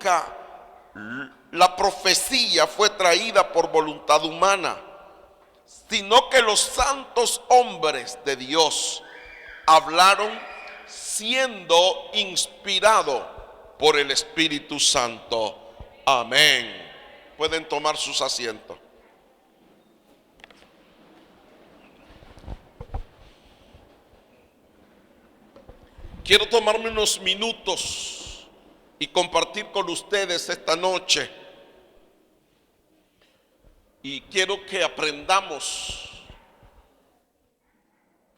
nunca la profecía fue traída por voluntad humana, sino que los santos hombres de Dios hablaron siendo inspirados por el Espíritu Santo. Amén. Pueden tomar sus asientos. Quiero tomarme unos minutos y compartir con ustedes esta noche. Y quiero que aprendamos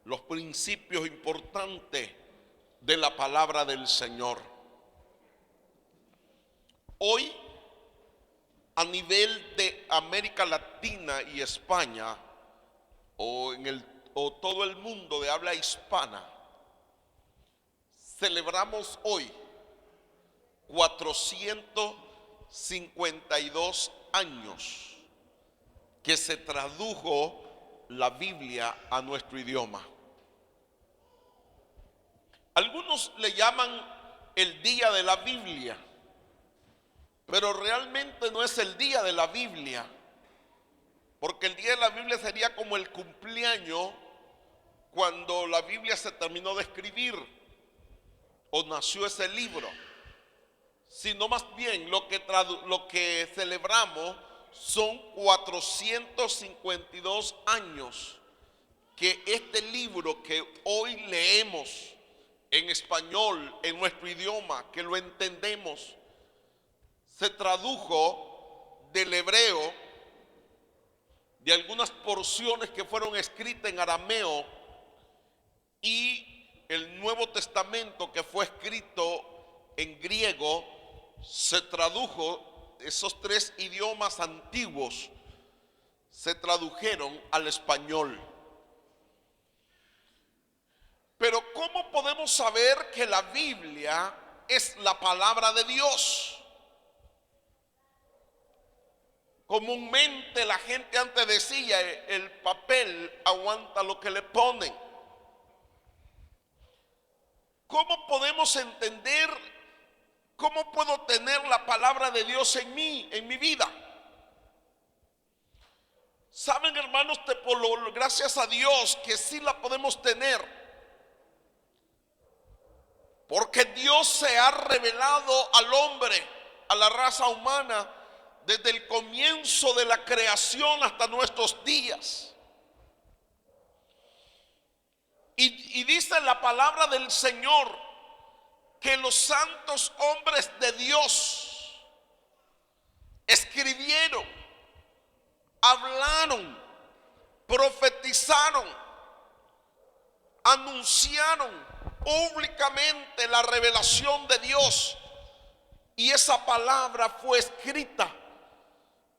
los principios importantes de la palabra del Señor. Hoy, a nivel de América Latina y España, o todo el mundo de habla hispana, celebramos hoy 452 años que se tradujo la Biblia a nuestro idioma. Algunos le llaman el día de la Biblia, pero realmente no es el día de la Biblia, porque el día de la Biblia sería como el cumpleaños cuando la Biblia se terminó de escribir o nació ese libro, sino más bien lo que celebramos son 452 años que este libro que hoy leemos en español, en nuestro idioma, que lo entendemos, se tradujo del hebreo, de algunas porciones que fueron escritas en arameo, y el Nuevo Testamento que fue escrito en griego, se tradujo, esos tres idiomas antiguos se tradujeron al español. Pero ¿cómo podemos saber que la Biblia es la palabra de Dios? Comúnmente la gente antes decía, el papel aguanta lo que le ponen. ¿Cómo podemos entender, cómo puedo tener la palabra de Dios en mí, en mi vida? Saben, hermanos, gracias a Dios que sí la podemos tener, porque Dios se ha revelado al hombre, a la raza humana, desde el comienzo de la creación hasta nuestros días. Y dice la palabra del Señor que los santos hombres de Dios escribieron, hablaron, profetizaron, anunciaron públicamente la revelación de Dios, y esa palabra fue escrita.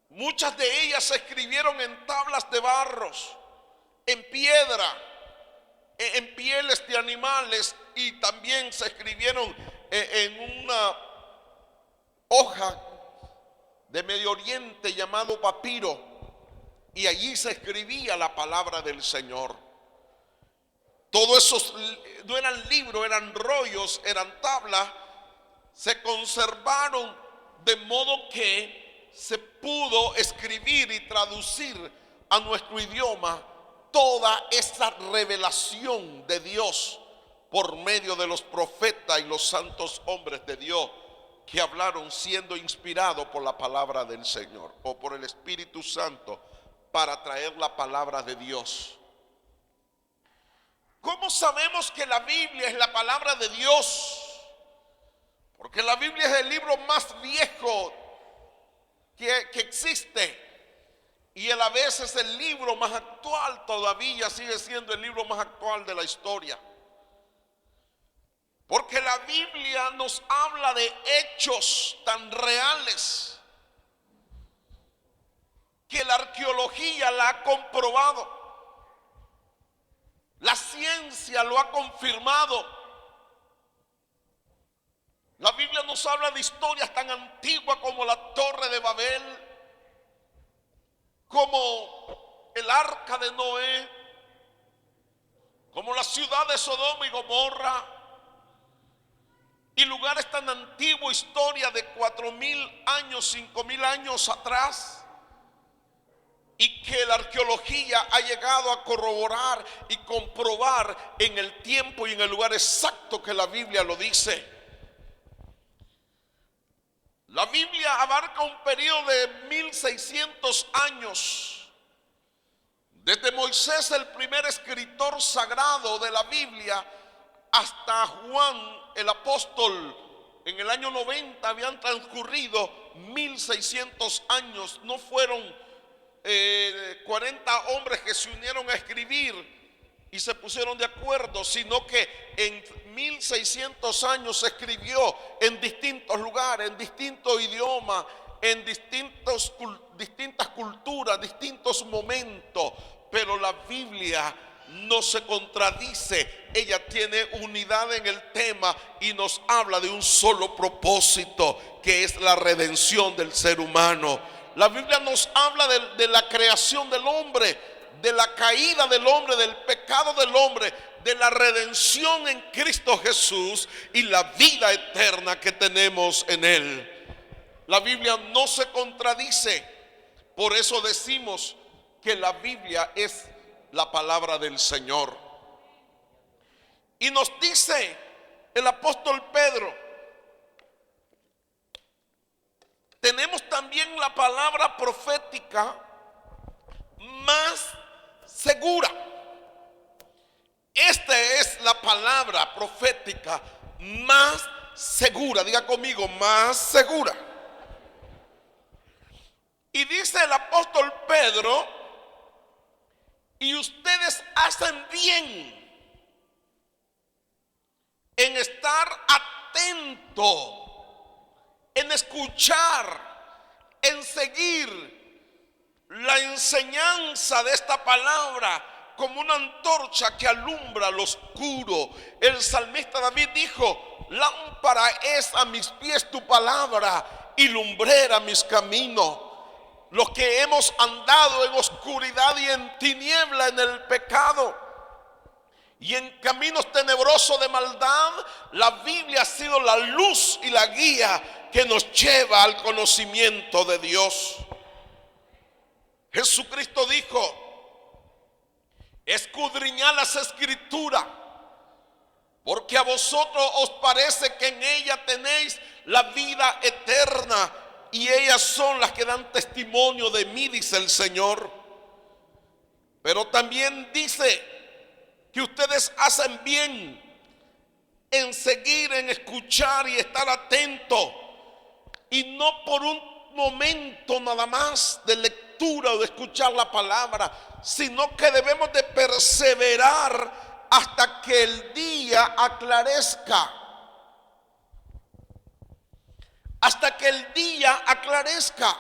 Muchas de ellas se escribieron en tablas de barros, en piedra, en pieles de animales, y también se escribieron en una hoja de Medio Oriente llamado papiro, y allí se escribía la palabra del Señor. Todos esos no eran libros, eran rollos, eran tablas, se conservaron de modo que se pudo escribir y traducir a nuestro idioma toda esa revelación de Dios por medio de los profetas y los santos hombres de Dios que hablaron siendo inspirados por la palabra del Señor o por el Espíritu Santo para traer la palabra de Dios. ¿Cómo sabemos que la Biblia es la palabra de Dios? Porque la Biblia es el libro más viejo que existe, y a la vez es el libro más actual, todavía sigue siendo el libro más actual de la historia. Porque la Biblia nos habla de hechos tan reales que la arqueología la ha comprobado, la ciencia lo ha confirmado. La Biblia nos habla de historias tan antiguas como la Torre de Babel, como el arca de Noé, como la ciudad de Sodoma y Gomorra, y lugares tan antiguos, historia de 4.000 años, 5.000 años atrás, y que la arqueología ha llegado a corroborar y comprobar en el tiempo y en el lugar exacto que la Biblia lo dice. La Biblia abarca un periodo de 1600 años, desde Moisés, el primer escritor sagrado de la Biblia, hasta Juan el apóstol. En el año 90 habían transcurrido 1600 años. No fueron 40 hombres que se unieron a escribir y se pusieron de acuerdo, sino que en 1600 años se escribió en distintos lugares, en distintos idiomas, en distintas culturas, distintos momentos. Pero la Biblia no se contradice, ella tiene unidad en el tema y nos habla de un solo propósito, que es la redención del ser humano. La Biblia nos habla de la creación del hombre, de la caída del hombre, del pecado del hombre, de la redención en Cristo Jesús y la vida eterna que tenemos en Él. La Biblia no se contradice, por eso decimos que la Biblia es la palabra del Señor. Y nos dice el apóstol Pedro, tenemos también la palabra profética más segura. Esta es la palabra profética más segura. Diga conmigo, más segura. Y dice el apóstol Pedro, y ustedes hacen bien en estar atento, en escuchar, en seguir la enseñanza de esta palabra como una antorcha que alumbra lo oscuro. El salmista David dijo: lámpara es a mis pies tu palabra y lumbrera mis caminos. Los que hemos andado en oscuridad y en tiniebla, en el pecado y en caminos tenebrosos de maldad, la Biblia ha sido la luz y la guía que nos lleva al conocimiento de Dios. Jesucristo dijo: escudriñad las Escrituras, porque a vosotros os parece que en ella tenéis la vida eterna, y ellas son las que dan testimonio de mí, dice el Señor. Pero también dice que ustedes hacen bien en seguir, en escuchar y estar atentos, y no por un momento nada más de lectura o de escuchar la palabra, sino que debemos de perseverar hasta que el día aclarezca. Hasta que el día aclarezca.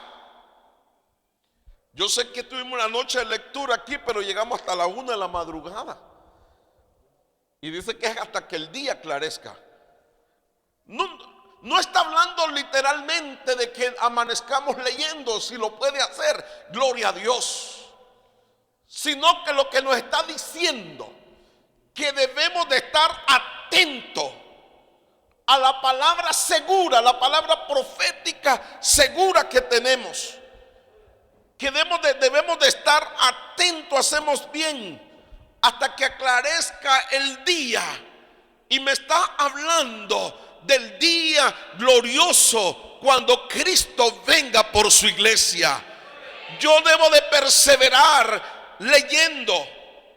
Yo sé que tuvimos una noche de lectura aquí, pero llegamos hasta la 1 de la madrugada. Y dice que es hasta que el día aclarezca. No está hablando literalmente de que amanezcamos leyendo. Si lo puede hacer, gloria a Dios. Sino que lo que nos está diciendo, que debemos de estar atentos a la palabra segura, la palabra profética segura que tenemos. Que debemos de estar atentos, hacemos bien hasta que aclarezca el día. Y me está hablando del día glorioso cuando Cristo venga por su iglesia. Yo debo de perseverar leyendo,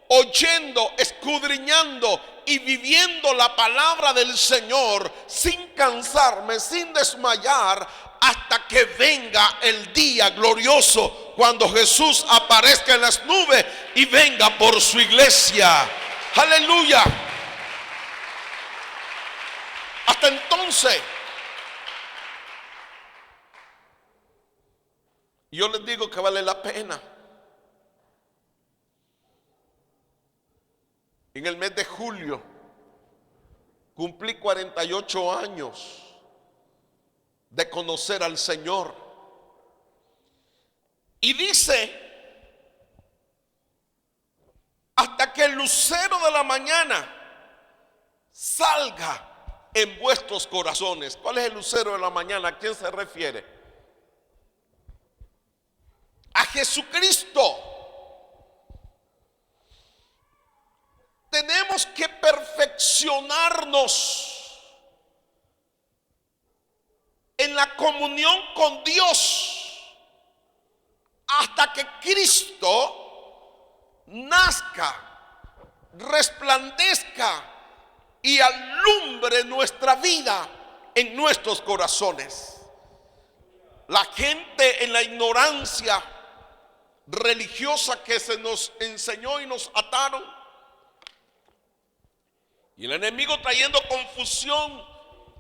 oyendo, escudriñando y viviendo la palabra del Señor sin cansarme, sin desmayar, hasta que venga el día glorioso cuando Jesús aparezca en las nubes y venga por su iglesia. Aleluya. Hasta entonces, yo les digo que vale la pena. En el mes de julio cumplí 48 años de conocer al Señor. Y dice: hasta que el lucero de la mañana salga en vuestros corazones. ¿Cuál es el lucero de la mañana? ¿A quién se refiere? A Jesucristo. Tenemos que perfeccionarnos en la comunión con Dios hasta que Cristo nazca, resplandezca y alumbre nuestra vida en nuestros corazones. La gente en la ignorancia religiosa que se nos enseñó y nos ataron, y el enemigo trayendo confusión,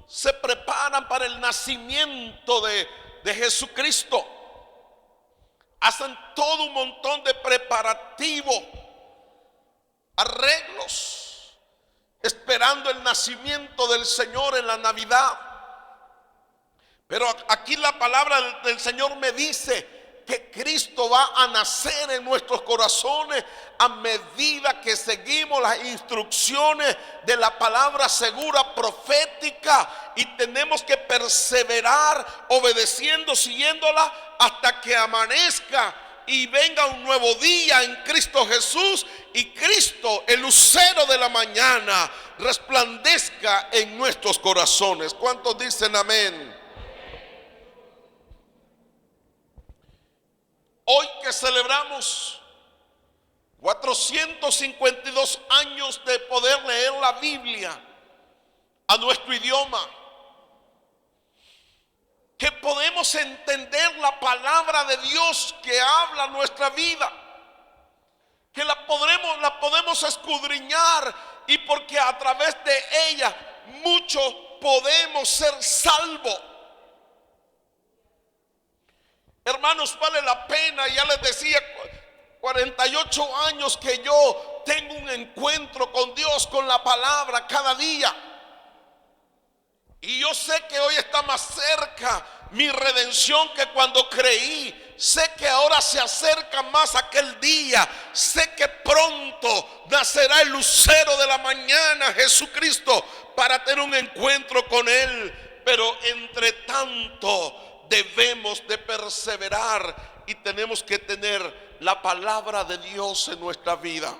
se preparan para el nacimiento de Jesucristo. Hacen todo un montón de preparativo, arreglos, esperando el nacimiento del Señor en la Navidad. Pero aquí la palabra del Señor me dice que Cristo va a nacer en nuestros corazones a medida que seguimos las instrucciones de la palabra segura profética, y tenemos que perseverar obedeciendo, siguiéndola hasta que amanezca y venga un nuevo día en Cristo Jesús, y Cristo, el lucero de la mañana, resplandezca en nuestros corazones. ¿Cuántos dicen amén? Hoy que celebramos 452 años de poder leer la Biblia a nuestro idioma, que podemos entender la palabra de Dios que habla nuestra vida, que la podemos escudriñar, y porque a través de ella muchos podemos ser salvos. Hermanos, vale la pena. Ya les decía, 48 años que yo tengo un encuentro con Dios, con la palabra cada día. Y yo sé que hoy está más cerca mi redención que cuando creí. Sé que ahora se acerca más aquel día. Sé que pronto nacerá el lucero de la mañana, Jesucristo, para tener un encuentro con Él. Pero entre tanto debemos de perseverar y tenemos que tener la palabra de Dios en nuestra vida.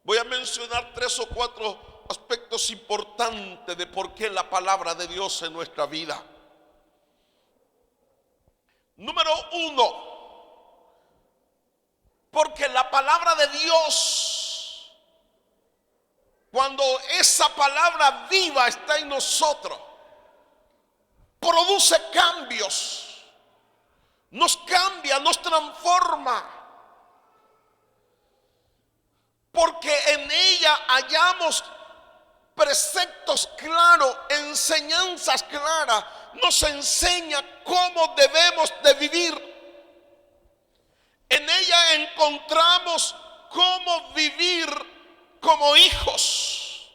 Voy a mencionar 3 o 4 aspectos importantes de por qué la palabra de Dios en nuestra vida. Número 1, porque la palabra de Dios, cuando esa palabra viva está en nosotros, produce cambios, nos cambia, nos transforma, porque en ella hallamos preceptos claros, enseñanzas claras, nos enseña cómo debemos de vivir. En ella encontramos cómo vivir como hijos.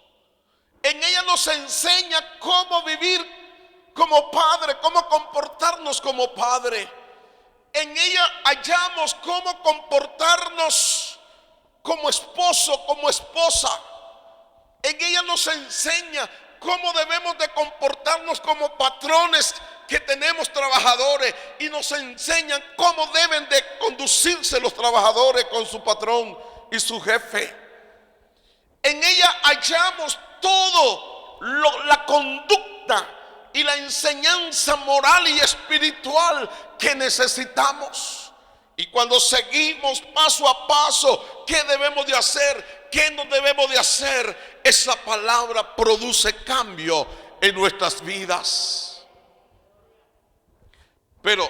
En ella nos enseña cómo vivir como padre, cómo comportarnos como padre. En ella hallamos cómo comportarnos como esposo, como esposa. En ella nos enseña cómo debemos de comportarnos como patrones que tenemos trabajadores, y nos enseñan cómo deben de conducirse los trabajadores con su patrón y su jefe. En ella hallamos todo la conducta y la enseñanza moral y espiritual que necesitamos. Y cuando seguimos paso a paso qué debemos de hacer, qué no debemos de hacer, esa palabra produce cambio en nuestras vidas. Pero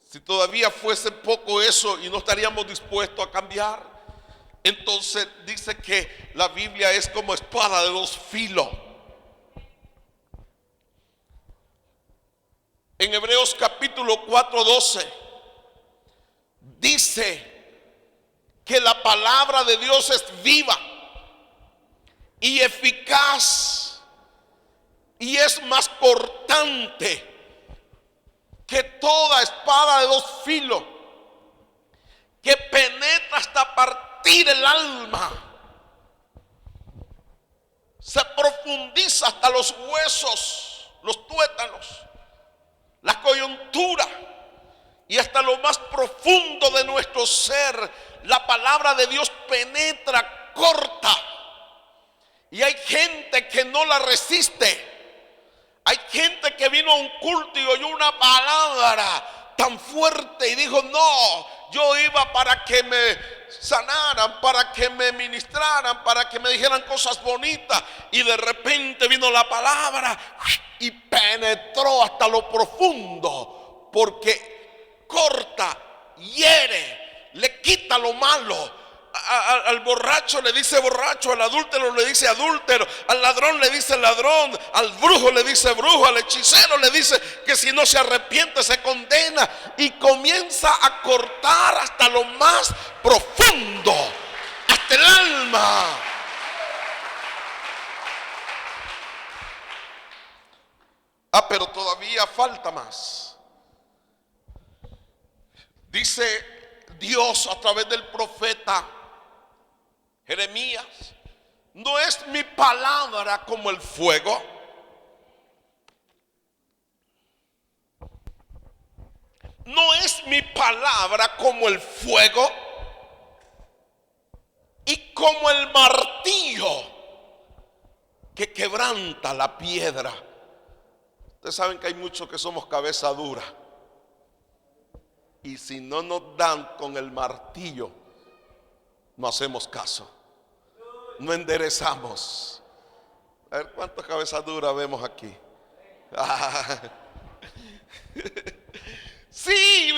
si todavía fuese poco eso y no estaríamos dispuestos a cambiar, entonces dice que la Biblia es como espada de 2 filos. En Hebreos capítulo 4:12 dice que la palabra de Dios es viva y eficaz, y es más cortante que toda espada de 2 filos, que penetra hasta partir el alma, se profundiza hasta los huesos, los tuétanos, la coyuntura y hasta lo más profundo de nuestro ser. La palabra de Dios penetra, corta, y hay gente que no la resiste. Hay gente que vino a un culto y oyó una palabra tan fuerte y dijo: no, yo iba para que me sanaran, para que me ministraran, para que me dijeran cosas bonitas, y de repente vino la palabra y penetró hasta lo profundo, porque corta, hiere, le quita lo malo. Al borracho le dice borracho, al adúltero le dice adúltero, al ladrón le dice ladrón, al brujo le dice brujo, al hechicero le dice que si no se arrepiente se condena, y comienza a cortar hasta lo más profundo, hasta el alma. Pero todavía falta más. Dice Dios a través del profeta Jeremías: ¿no es mi palabra como el fuego? ¿No es mi palabra como el fuego y como el martillo que quebranta la piedra? Ustedes saben que hay muchos que somos cabeza dura, y si no nos dan con el martillo, no hacemos caso, no enderezamos. A ver cuántas cabezas duras vemos aquí. Sí,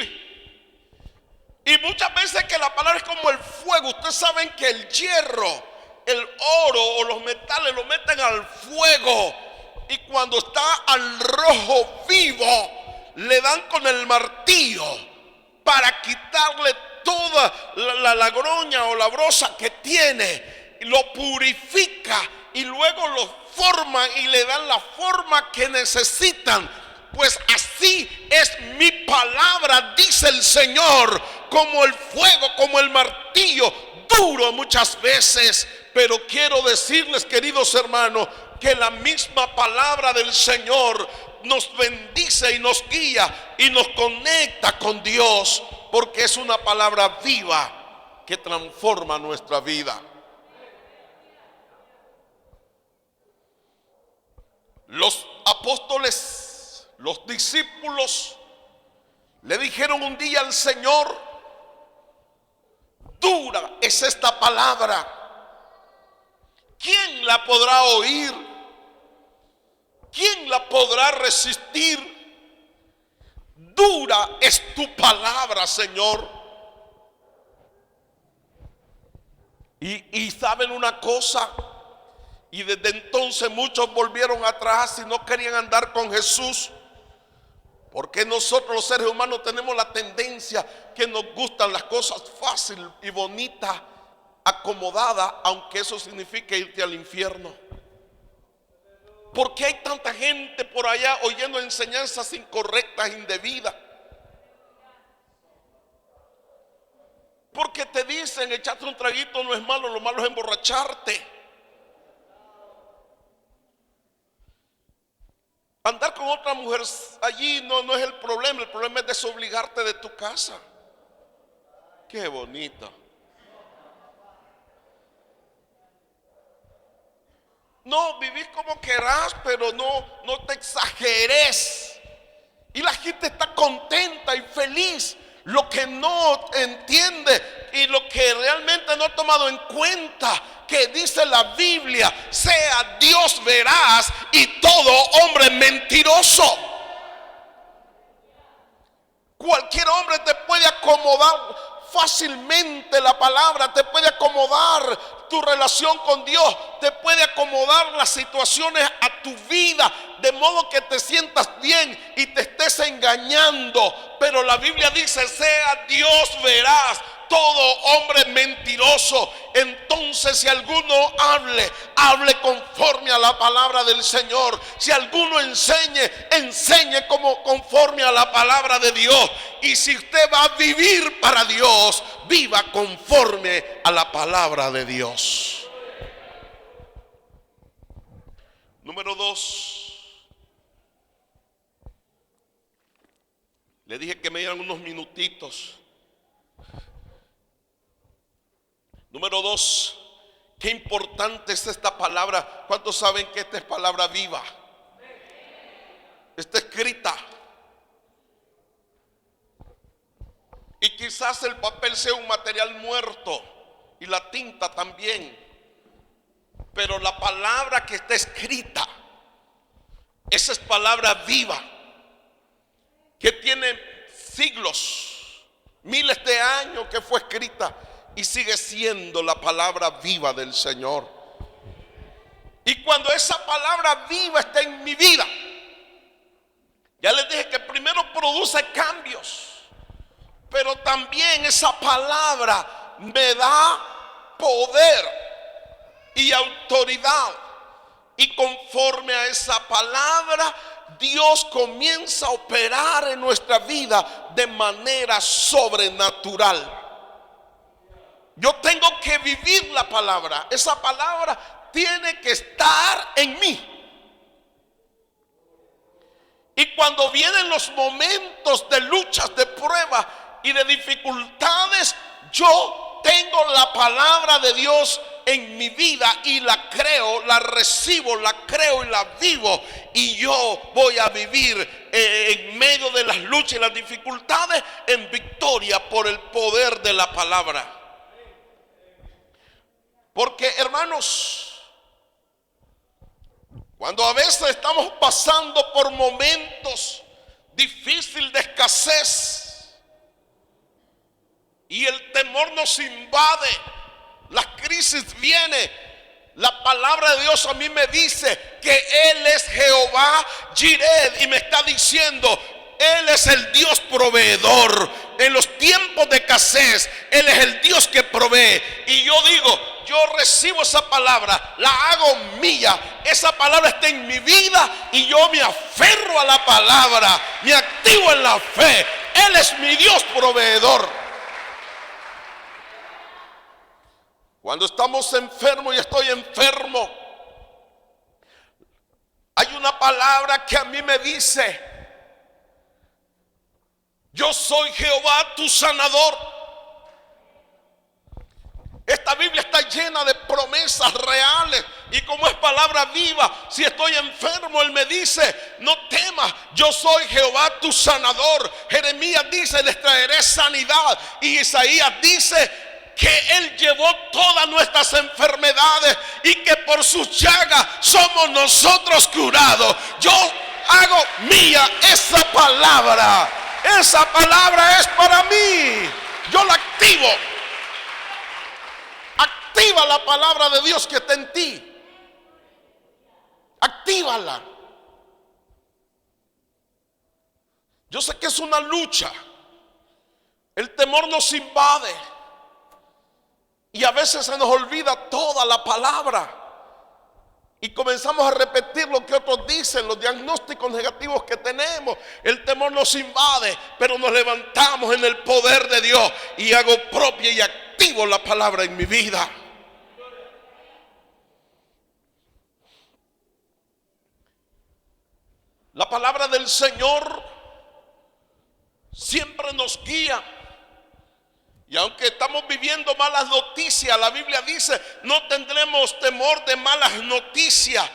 y muchas veces que la palabra es como el fuego. Ustedes saben que el hierro, el oro o los metales lo meten al fuego, y cuando está al rojo vivo le dan con el martillo para quitarle toda la groña o la brosa que tiene, lo purifica y luego lo forman y le dan la forma que necesitan. Pues así es mi palabra, dice el Señor, como el fuego, como el martillo, duro muchas veces. Pero quiero decirles, queridos hermanos, que la misma palabra del Señor nos bendice y nos guía y nos conecta con Dios, porque es una palabra viva que transforma nuestra vida. Los apóstoles, los discípulos, le dijeron un día al Señor: dura es esta palabra, ¿quién la podrá oír? ¿Quién la podrá resistir? Dura es tu palabra, Señor. Y saben una cosa, y desde entonces muchos volvieron atrás y no querían andar con Jesús, porque nosotros los seres humanos tenemos la tendencia que nos gustan las cosas fáciles y bonitas, acomodadas, aunque eso signifique irte al infierno. ¿Por qué hay tanta gente por allá oyendo enseñanzas incorrectas, indebidas? Porque te dicen: echarte un traguito no es malo, lo malo es emborracharte. Andar con otra mujer allí no es el problema es desobligarte de tu casa. Qué bonito. No, vivís como querás, pero no te exageres. Y la gente está contenta y feliz. Lo que no entiende y lo que realmente no ha tomado en cuenta, que dice la Biblia: sea Dios veraz y todo hombre mentiroso. Cualquier hombre te puede acomodar fácilmente la palabra, te puede acomodar tu relación con Dios, te puede acomodar las situaciones a tu vida, de modo que te sientas bien y te estés engañando. Pero la Biblia dice: sea Dios veraz, todo hombre mentiroso. Entonces, si alguno hable conforme a la palabra del Señor. Si alguno enseñe como conforme a la palabra de Dios. Y si usted va a vivir para Dios, viva conforme a la palabra de Dios. Número 2. Le dije que me dieran unos minutitos. Número 2. Qué importante es esta palabra. ¿Cuántos saben que esta es palabra viva? Está escrita. Y quizás el papel sea un material muerto y la tinta también. Pero la palabra que está escrita, esa es palabra viva, que tiene siglos, miles de años que fue escrita y sigue siendo la palabra viva del Señor. Y cuando esa palabra viva está en mi vida, ya les dije que primero produce cambios, pero también esa palabra me da poder y autoridad. Y conforme a esa palabra, Dios comienza a operar en nuestra vida de manera sobrenatural. Yo tengo que vivir la palabra. Esa palabra tiene que estar en mí. Y cuando vienen los momentos de luchas, de pruebas y de dificultades, yo tengo la palabra de Dios en mi vida y la creo, la recibo, la creo y la vivo. Y yo voy a vivir en medio de las luchas y las dificultades en victoria por el poder de la palabra. Porque, hermanos, cuando a veces estamos pasando por momentos difíciles de escasez y el temor nos invade, la crisis viene, la palabra de Dios a mí me dice que Él es Jehová Jireh y me está diciendo: Él es el Dios proveedor. En los tiempos de escasez, Él es el Dios que provee. Y yo digo, yo recibo esa palabra, la hago mía. Esa palabra está en mi vida y yo me aferro a la palabra, me activo en la fe. Él es mi Dios proveedor. Cuando estamos enfermos y estoy enfermo, hay una palabra que a mí me dice: yo soy Jehová tu sanador. Esta Biblia está llena de promesas reales. Y como es palabra viva, si estoy enfermo, Él me dice: no temas, yo soy Jehová tu sanador. Jeremías dice: les traeré sanidad. Y Isaías dice que Él llevó todas nuestras enfermedades y que por sus llagas somos nosotros curados. Yo hago mía esa palabra. Esa palabra es para mí. Yo la activo. Activa la palabra de Dios que está en ti. Actívala. Yo sé que es una lucha. El temor nos invade. Y a veces se nos olvida toda la palabra. Y comenzamos a repetir lo que otros dicen, los diagnósticos negativos que tenemos. El temor nos invade, pero nos levantamos en el poder de Dios y hago propia y activo la palabra en mi vida. La palabra del Señor siempre nos guía. Y aunque estamos viviendo malas noticias, la Biblia dice: no tendremos temor de malas noticias.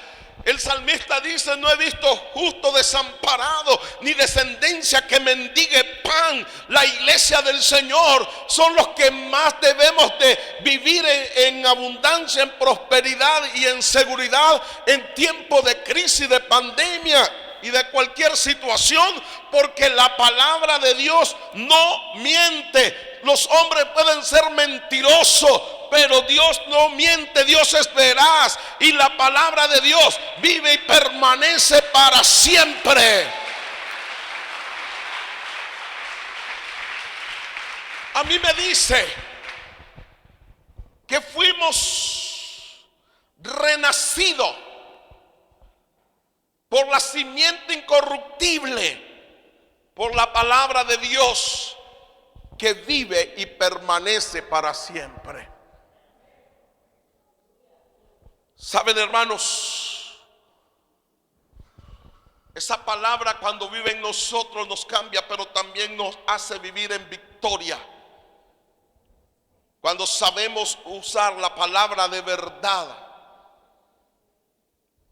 El salmista dice: no he visto justo desamparado, ni descendencia que mendigue pan. La iglesia del Señor son los que más debemos de vivir en abundancia, en prosperidad y en seguridad en tiempos de crisis, de pandemia y de cualquier situación, porque la palabra de Dios no miente. Los hombres pueden ser mentirosos, pero Dios no miente. Dios es veraz y la palabra de Dios vive y permanece para siempre. A mí me dice que fuimos renacidos por la simiente incorruptible, por la palabra de Dios que vive y permanece para siempre. ¿Saben, hermanos? Esa palabra cuando vive en nosotros nos cambia, pero también nos hace vivir en victoria. Cuando sabemos usar la palabra de verdad.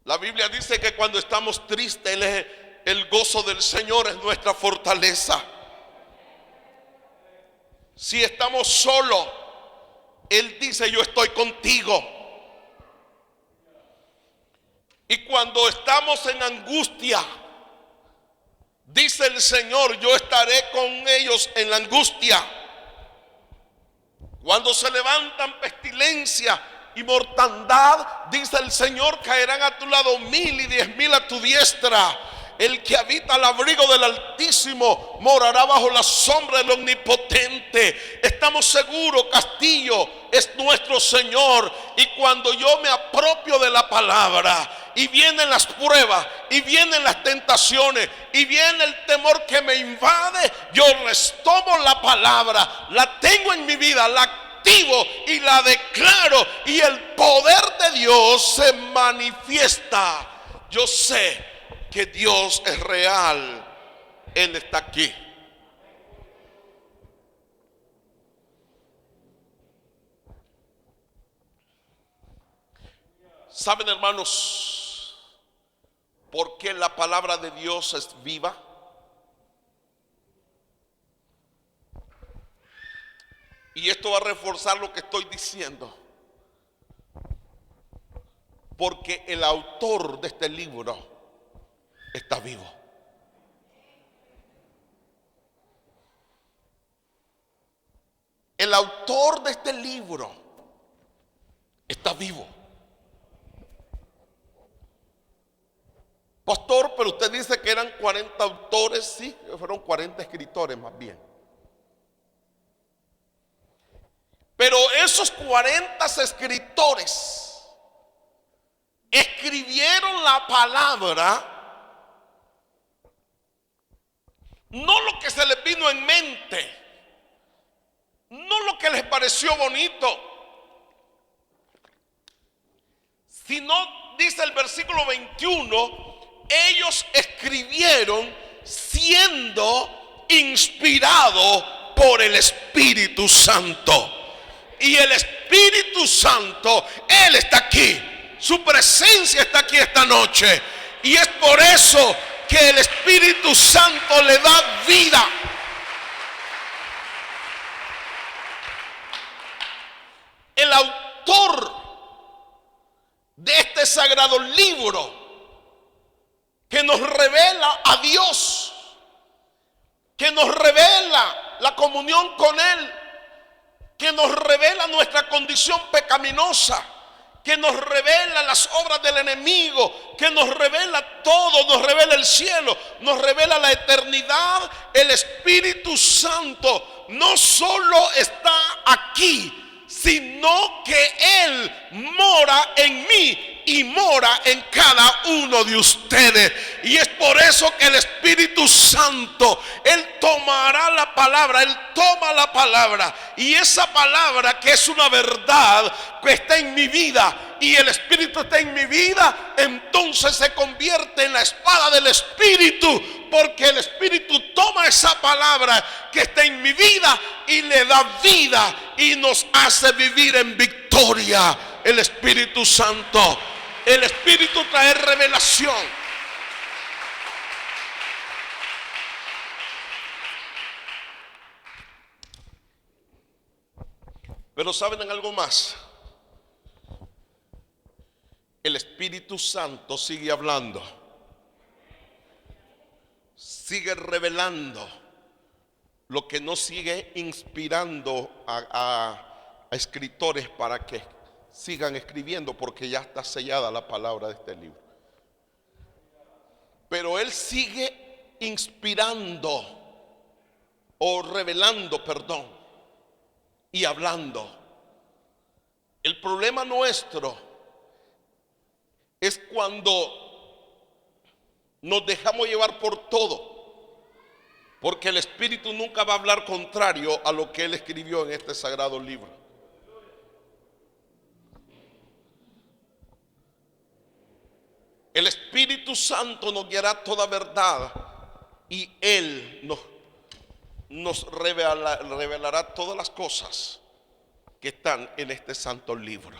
La Biblia dice que cuando estamos tristes, el gozo del Señor es nuestra fortaleza. Si estamos solos, Él dice: yo estoy contigo. Y cuando estamos en angustia, dice el Señor: yo estaré con ellos en la angustia. Cuando se levantan pestilencia y mortandad, dice el Señor: caerán a tu lado 1000 y 10,000 a tu diestra. El que habita al abrigo del Altísimo morará bajo la sombra del Omnipotente. Estamos seguros, castillo es nuestro Señor. Y cuando yo me apropio de la palabra, y vienen las pruebas, y vienen las tentaciones, y viene el temor que me invade, yo retomo la palabra, la tengo en mi vida, la activo y la declaro, y el poder de Dios se manifiesta. Yo sé que Dios es real. Él está aquí. ¿Saben, hermanos, por qué la palabra de Dios es viva? Y esto va a reforzar lo que estoy diciendo. Porque el autor de este libro está vivo. El autor de este libro está vivo. Pastor, pero usted dice que eran 40 autores. Sí, fueron 40 escritores más bien. Pero esos 40 escritores escribieron la palabra, no lo que se les vino en mente, no lo que les pareció bonito, sino, dice el versículo 21, ellos escribieron siendo inspirados por el Espíritu Santo. Y el Espíritu Santo, Él está aquí. Su presencia está aquí esta noche. Y es por eso que el Espíritu Santo le da vida. El autor de este sagrado libro que nos revela a Dios, que nos revela la comunión con Él, que nos revela nuestra condición pecaminosa, que nos revela las obras del enemigo, que nos revela todo, nos revela el cielo, nos revela la eternidad. El Espíritu Santo no solo está aquí, sino que Él mora en mí y mora en cada uno de ustedes. Y es por eso que el Espíritu Santo, Él tomará la palabra, Él toma la palabra, y esa palabra que es una verdad que está en mi vida, y el Espíritu está en mi vida, entonces se convierte en la espada del Espíritu, porque el Espíritu toma esa palabra que está en mi vida y le da vida y nos hace vivir en victoria. El Espíritu Santo, el Espíritu trae revelación. Pero ¿saben en algo más? El Espíritu Santo sigue hablando, sigue revelando, lo que no sigue inspirando a escritores para que sigan escribiendo, porque ya está sellada la palabra de este libro. Pero Él sigue inspirando o revelando, perdón, y hablando. El problema nuestro es cuando nos dejamos llevar por todo, porque el Espíritu nunca va a hablar contrario a lo que Él escribió en este sagrado libro. El Espíritu Santo nos guiará toda verdad y Él nos revelará todas las cosas que están en este santo libro.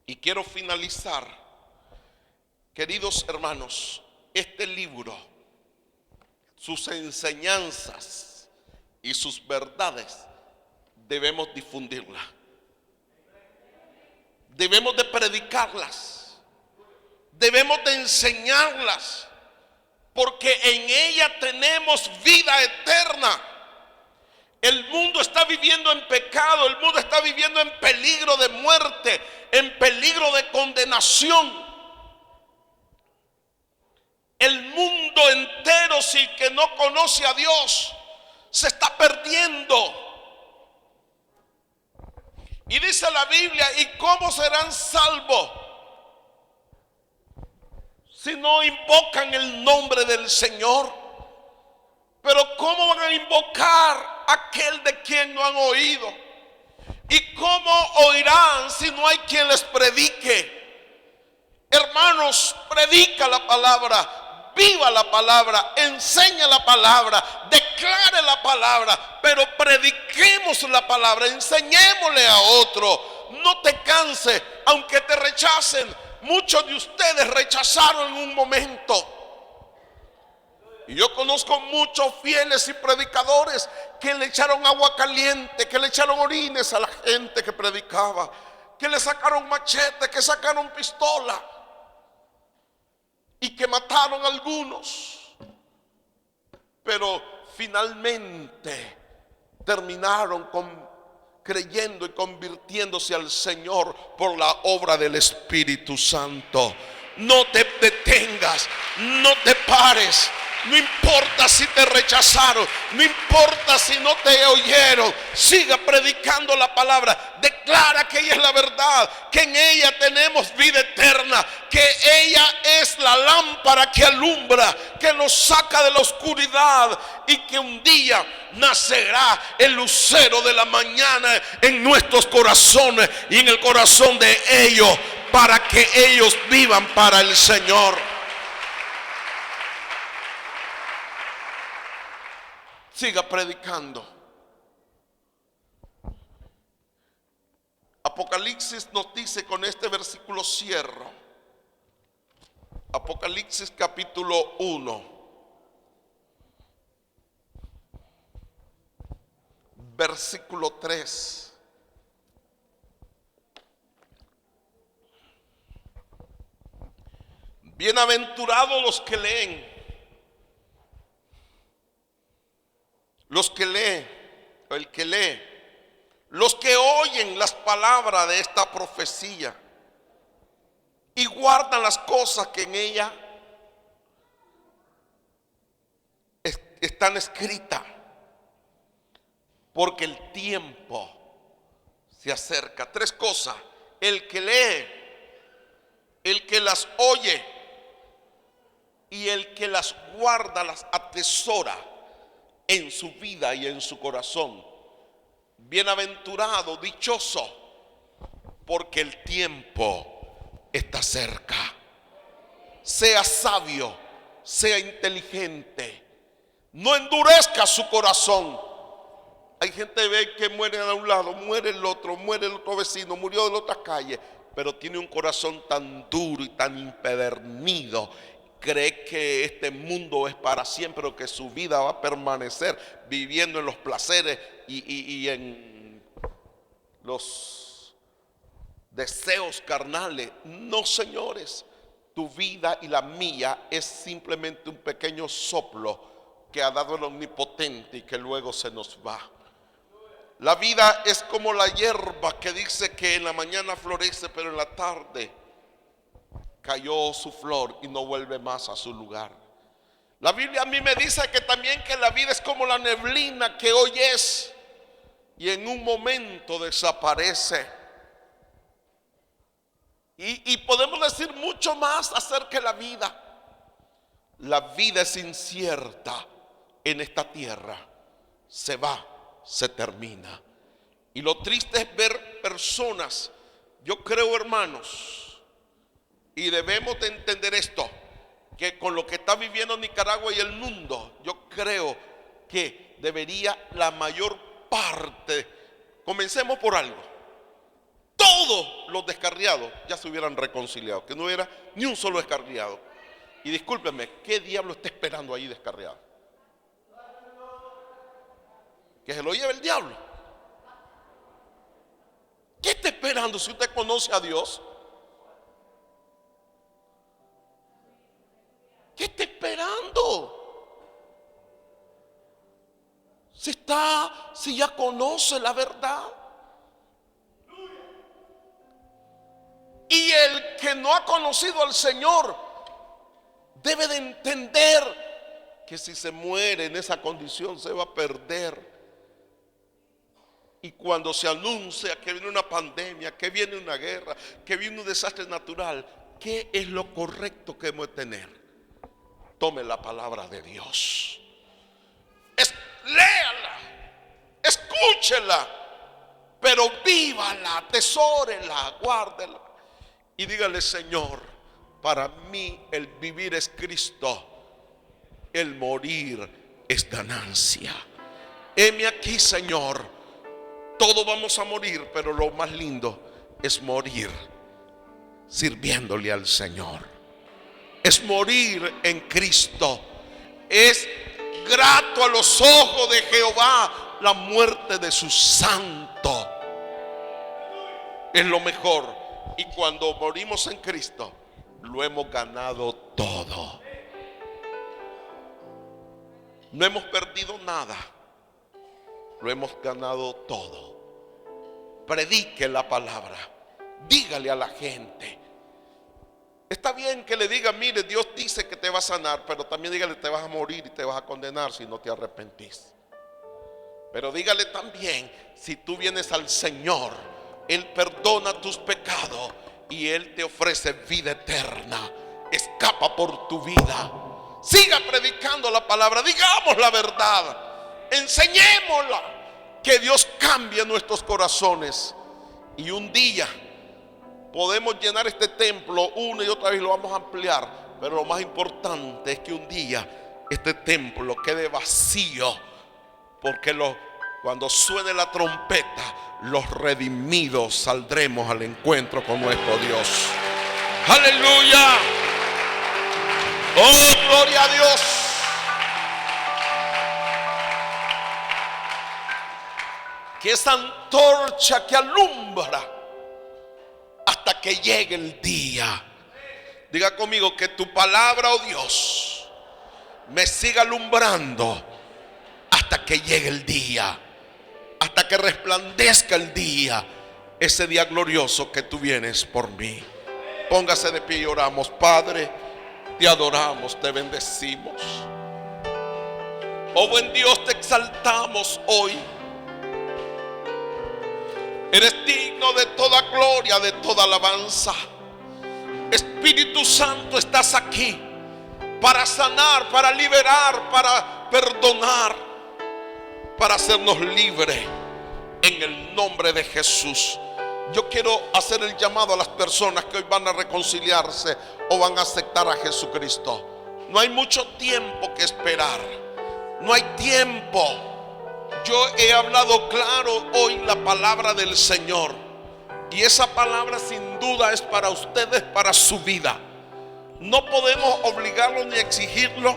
Y quiero finalizar, queridos hermanos, este libro, sus enseñanzas y sus verdades, debemos difundirlas. Debemos de predicarlas. Debemos de enseñarlas. Porque en ella tenemos vida eterna. El mundo está viviendo en pecado. El mundo está viviendo en peligro de muerte, en peligro de condenación. El mundo entero, si que no conoce a Dios, se está perdiendo. Y dice la Biblia, ¿y cómo serán salvos si no invocan el nombre del Señor? Pero ¿cómo van a invocar a aquel de quien no han oído? ¿Y cómo oirán si no hay quien les predique? Hermanos, predica la palabra, viva la palabra, enseña la palabra, declare la palabra, pero prediquemos la palabra, enseñémosle a otro. No te canses, aunque te rechacen. Muchos de ustedes rechazaron en un momento. Y yo conozco muchos fieles y predicadores que le echaron agua caliente, que le echaron orines a la gente que predicaba, que le sacaron machete, que sacaron pistola y que mataron a algunos. Pero finalmente terminaron creyendo y convirtiéndose al Señor por la obra del Espíritu Santo. No te detengas, no te pares. No importa si te rechazaron, no importa si no te oyeron, siga predicando la palabra, declara que ella es la verdad, que en ella tenemos vida eterna, que ella es la lámpara que alumbra, que nos saca de la oscuridad y que un día nacerá el lucero de la mañana en nuestros corazones y en el corazón de ellos, para que ellos vivan para el Señor. Siga predicando. Apocalipsis nos dice, con este versículo cierro. Apocalipsis capítulo 1, versículo 3. Bienaventurados los que leen. Los que leen, el que lee, los que oyen las palabras de esta profecía y guardan las cosas que en ella están escritas, porque el tiempo se acerca. Tres cosas: el que lee, el que las oye y el que las guarda, las atesora en su vida y en su corazón. Bienaventurado, dichoso, porque el tiempo está cerca. Sea sabio, sea inteligente, no endurezca su corazón. Hay gente ve que muere de un lado, muere el otro vecino, murió de la otra calle, pero tiene un corazón tan duro y tan empedernido. Cree que este mundo es para siempre, o que su vida va a permanecer viviendo en los placeres y en los deseos carnales. No, señores, tu vida y la mía es simplemente un pequeño soplo que ha dado el Omnipotente y que luego se nos va. La vida es como la hierba que dice que en la mañana florece, pero en la tarde cayó su flor y no vuelve más a su lugar. La Biblia a mí me dice que también que la vida es como la neblina que hoy es y en un momento desaparece. Y podemos decir mucho más acerca de la vida. La vida es incierta en esta tierra. Se va, se termina. Y lo triste es ver personas, yo creo, hermanos, Y debemos de entender esto, que con lo que está viviendo Nicaragua y el mundo, yo creo que debería la mayor parte, comencemos por algo, todos los descarriados ya se hubieran reconciliado, que no hubiera ni un solo descarriado. Y discúlpenme, ¿qué diablo está esperando ahí descarriado? Que se lo lleve el diablo. ¿Qué está esperando si usted conoce a Dios? ¿Qué está esperando? Si ya conoce la verdad. Y el que no ha conocido al Señor debe de entender que si se muere en esa condición se va a perder. Y cuando se anuncia que viene una pandemia, que viene una guerra, que viene un desastre natural, ¿qué es lo correcto que hemos de tener? Tome la palabra de Dios, léala, escúchela, pero vívala, atesórela, guárdela y dígale: Señor, para mí el vivir es Cristo, el morir es ganancia. Heme aquí, Señor, todos vamos a morir, pero lo más lindo es morir sirviéndole al Señor. Es morir en Cristo. Es grato a los ojos de Jehová la muerte de su santo. Es lo mejor. Y cuando morimos en Cristo, lo hemos ganado todo. No hemos perdido nada. Lo hemos ganado todo. Predique la palabra. Dígale a la gente. Está bien que le diga: mire, Dios dice que te va a sanar, pero también dígale: te vas a morir y te vas a condenar si no te arrepentís. Pero dígale también: si tú vienes al Señor, Él perdona tus pecados y Él te ofrece vida eterna. Escapa por tu vida. Siga predicando la palabra, digamos la verdad, enseñémosla, que Dios cambie nuestros corazones. Y un día podemos llenar este templo una y otra vez, lo vamos a ampliar, pero lo más importante es que un día este templo quede vacío, porque cuando suene la trompeta, los redimidos saldremos al encuentro con nuestro Dios. ¡Aleluya! ¡Oh, gloria a Dios! Que esa antorcha que alumbra hasta que llegue el día. Diga conmigo: que tu palabra, oh Dios, me siga alumbrando hasta que llegue el día, hasta que resplandezca el día, ese día glorioso que tú vienes por mí. Póngase de pie y oramos. Padre, te adoramos, te bendecimos. Oh buen Dios, te exaltamos hoy. Eres digno de toda gloria, de toda alabanza. Espíritu Santo, estás aquí para sanar, para liberar, para perdonar, para hacernos libres en el nombre de Jesús. Yo quiero hacer el llamado a las personas que hoy van a reconciliarse o van a aceptar a Jesucristo. No hay mucho tiempo que esperar. No hay tiempo. Yo he hablado claro hoy la palabra del Señor, y esa palabra sin duda es para ustedes, para su vida. No podemos obligarlo ni exigirlo,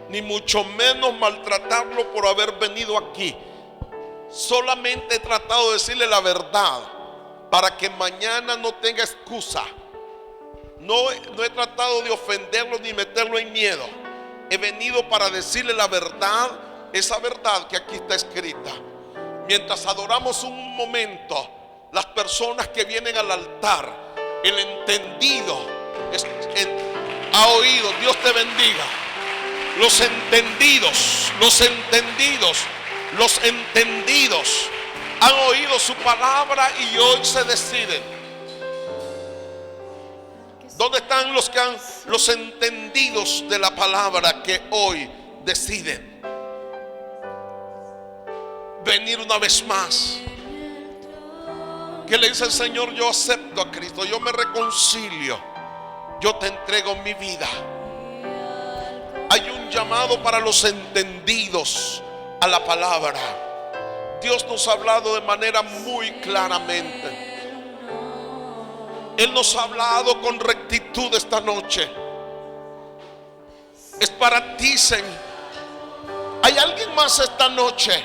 ni mucho menos maltratarlo por haber venido aquí. Solamente he tratado de decirle la verdad para que mañana no tenga excusa. No he tratado de ofenderlo ni meterlo en miedo. He venido para decirle la verdad, esa verdad que aquí está escrita. Mientras adoramos un momento, las personas que vienen al altar, el entendido ha oído. Dios te bendiga. Los entendidos han oído su palabra y hoy se deciden. ¿Dónde están los entendidos de la palabra que hoy deciden venir una vez más? Que le dice el Señor: yo acepto a Cristo, yo me reconcilio, yo te entrego mi vida. Hay un llamado para los entendidos a la palabra. Dios nos ha hablado de manera muy claramente. Él nos ha hablado con rectitud esta noche. Es para ti, Señor. Hay alguien más esta noche